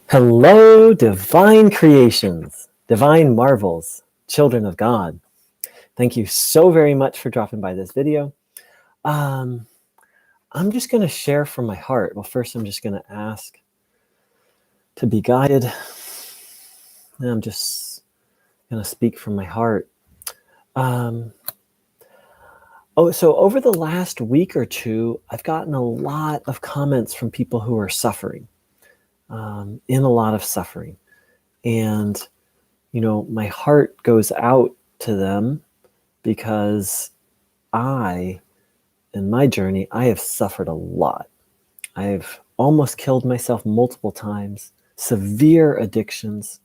Hello, divine creations, divine marvels, children of God. Thank you so very much for dropping by this video. I'm just going to share from my heart. Well, first, I'm just going to ask to be guided. And I'm just going to speak from my heart. So over the last week or two, I've gotten a lot of comments from people who are suffering, in a lot of suffering. And, my heart goes out to them because in my journey, I have suffered a lot. I've almost killed myself multiple times, severe addictions,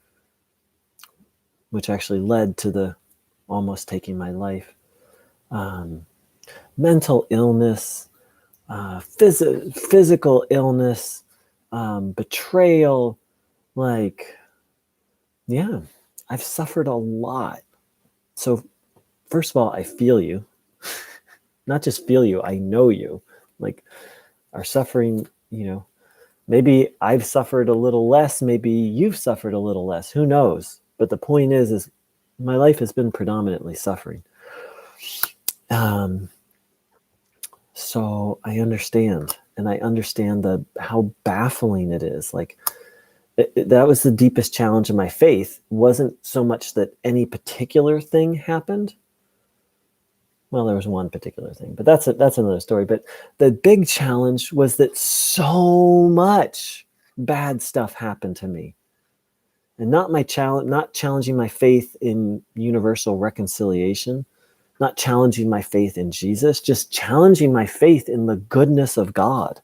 which actually led to the almost taking my life, mental illness, physical illness, betrayal. I've suffered a lot. So first of all, I feel you. Not just feel you, I know you. Our suffering, maybe I've suffered a little less, maybe you've suffered a little less, who knows? But the point is my life has been predominantly suffering. So I understand, and I understand how baffling it is. That was the deepest challenge of my faith. It wasn't so much that any particular thing happened. Well, there was one particular thing, but that's another story. But the big challenge was that so much bad stuff happened to me, and not challenging my faith in universal reconciliation, not challenging my faith in Jesus, just challenging my faith in the goodness of God.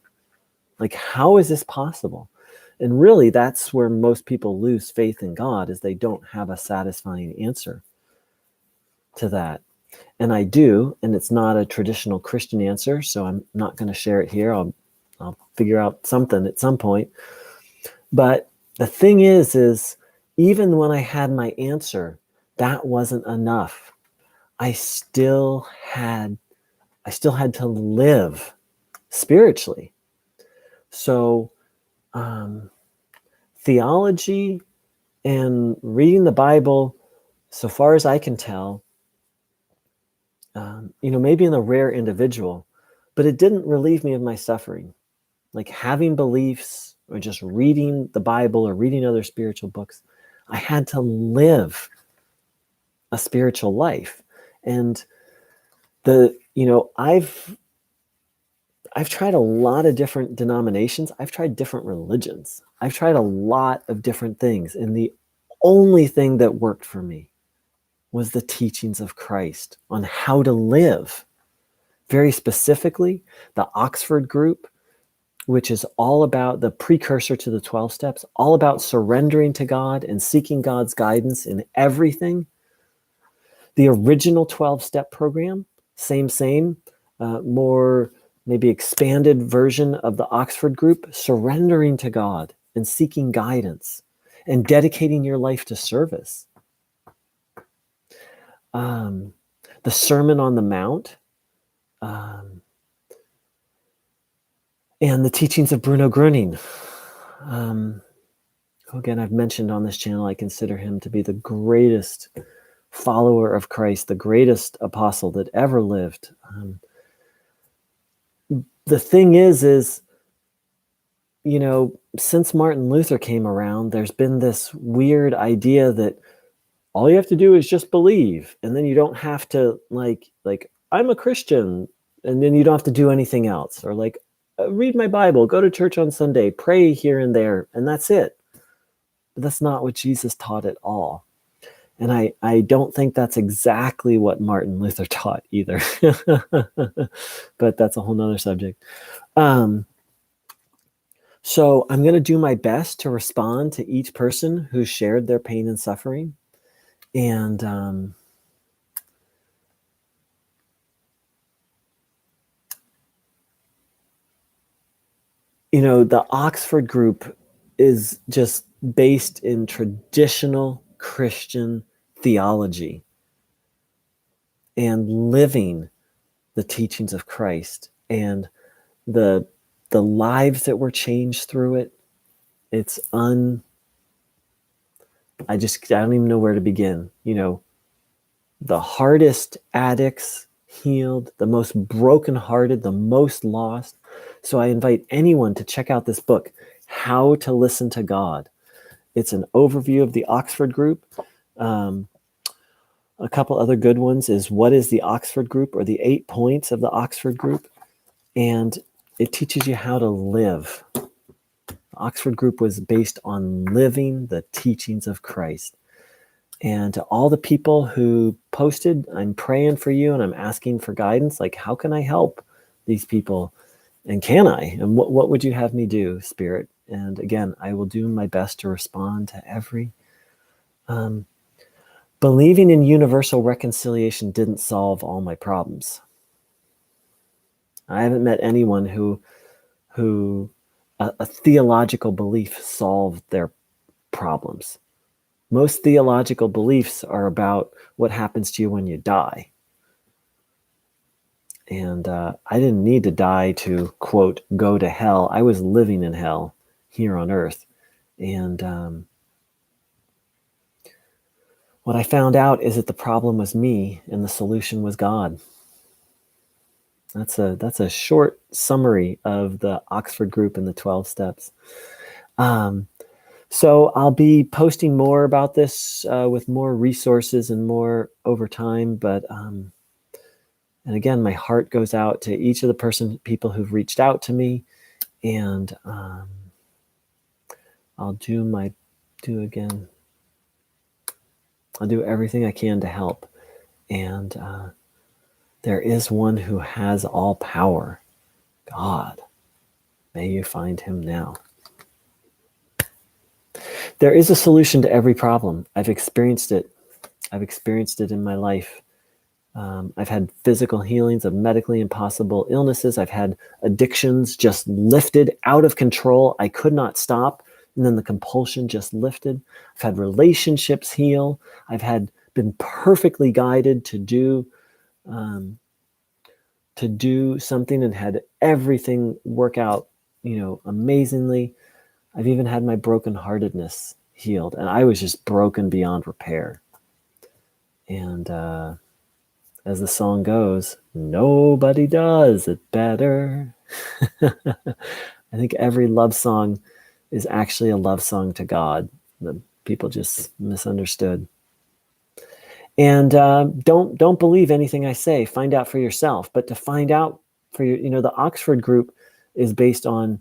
How is this possible? And really, that's where most people lose faith in God, is they don't have a satisfying answer to that. And I do, and it's not a traditional Christian answer, so I'm not going to share it here. I'll figure out something at some point. But the thing is even when I had my answer, that wasn't enough. I still had to live spiritually. So theology and reading the Bible, so far as I can tell, maybe in a rare individual, but it didn't relieve me of my suffering. Having beliefs or just reading the Bible or reading other spiritual books, I had to live a spiritual life. And I've tried a lot of different denominations. I've tried different religions. I've tried a lot of different things. And the only thing that worked for me was the teachings of Christ on how to live. Very specifically, the Oxford group, which is all about the precursor to the 12 steps, all about surrendering to God and seeking God's guidance in everything. The original 12-step program, same, more maybe expanded version of the Oxford group, surrendering to God and seeking guidance and dedicating your life to service. The Sermon on the Mount, and the teachings of Bruno Gröning. Again, I've mentioned on this channel, I consider him to be the greatest follower of Christ, the greatest apostle that ever lived. The thing is, since Martin Luther came around, there's been this weird idea that all you have to do is just believe, and then you don't have to I'm a Christian, and then you don't have to do anything else, or read my Bible, go to church on Sunday, pray here and there, and that's it. But that's not what Jesus taught at all. And I don't think that's exactly what Martin Luther taught either. But that's a whole nother subject. So I'm going to do my best to respond to each person who shared their pain and suffering. And the Oxford group is just based in traditional Christian theology and living the teachings of Christ, and the lives that were changed through it. It's I don't even know where to begin. The hardest addicts healed, the most brokenhearted, the most lost. So I invite anyone to check out this book, How to Listen to God. It's an overview of the Oxford Group. A couple other good ones is What is the Oxford Group, or the 8 points of the Oxford Group. And it teaches you how to live. The Oxford Group was based on living the teachings of Christ. And to all the people who posted, I'm praying for you and I'm asking for guidance. Like, how can I help these people? And can I? And what would you have me do, Spirit? And again, I will do my best to respond to every. Believing in universal reconciliation didn't solve all my problems. I haven't met anyone who a theological belief solved their problems. Most theological beliefs are about what happens to you when you die. And I didn't need to die to, quote, go to hell. I was living in hell here on earth. And what I found out is that the problem was me and the solution was God. That's a short summary of the Oxford Group and the 12 steps. So I'll be posting more about this with more resources and more over time. But and again, my heart goes out to each of the people who've reached out to me, and I'll do everything I can to help. And there is one who has all power, God. May you find him now. There is a solution to every problem. I've experienced it. I've experienced it in my life. I've had physical healings of medically impossible illnesses. I've had addictions just lifted out of control. I could not stop. And then the compulsion just lifted. I've had relationships heal. I've been perfectly guided to do something and had everything work out, amazingly. I've even had my brokenheartedness healed, and I was just broken beyond repair. And as the song goes, nobody does it better. I think every love song is actually a love song to God. The people just misunderstood. And don't believe anything I say. Find out for yourself. But to find out for the Oxford Group is based on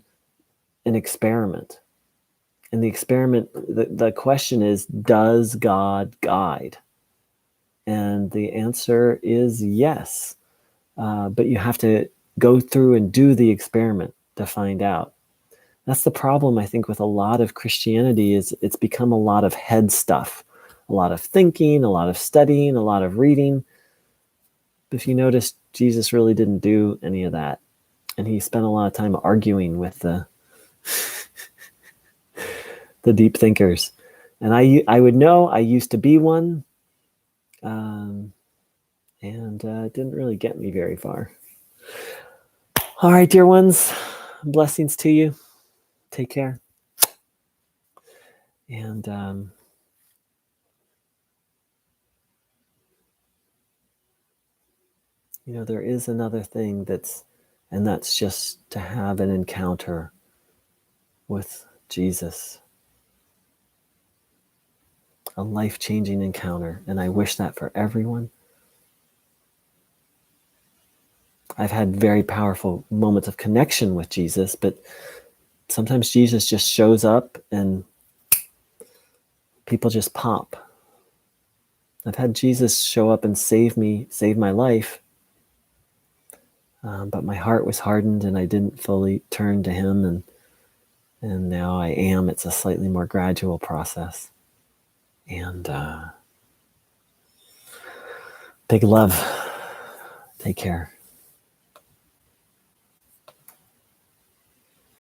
an experiment. And the experiment, the question is, does God guide? And the answer is yes. But you have to go through and do the experiment to find out. That's the problem, I think, with a lot of Christianity is it's become a lot of head stuff, a lot of thinking, a lot of studying, a lot of reading. But if you notice, Jesus really didn't do any of that. And he spent a lot of time arguing with the deep thinkers. And I would know, I used to be one. And it didn't really get me very far. All right, dear ones, blessings to you. Take care. And there is another thing that's just to have an encounter with Jesus. A life-changing encounter. And I wish that for everyone. I've had very powerful moments of connection with Jesus, but sometimes Jesus just shows up and people just pop. I've had Jesus show up and save my life, but my heart was hardened and I didn't fully turn to him, and now I am. It's a slightly more gradual process. And big love. Take care.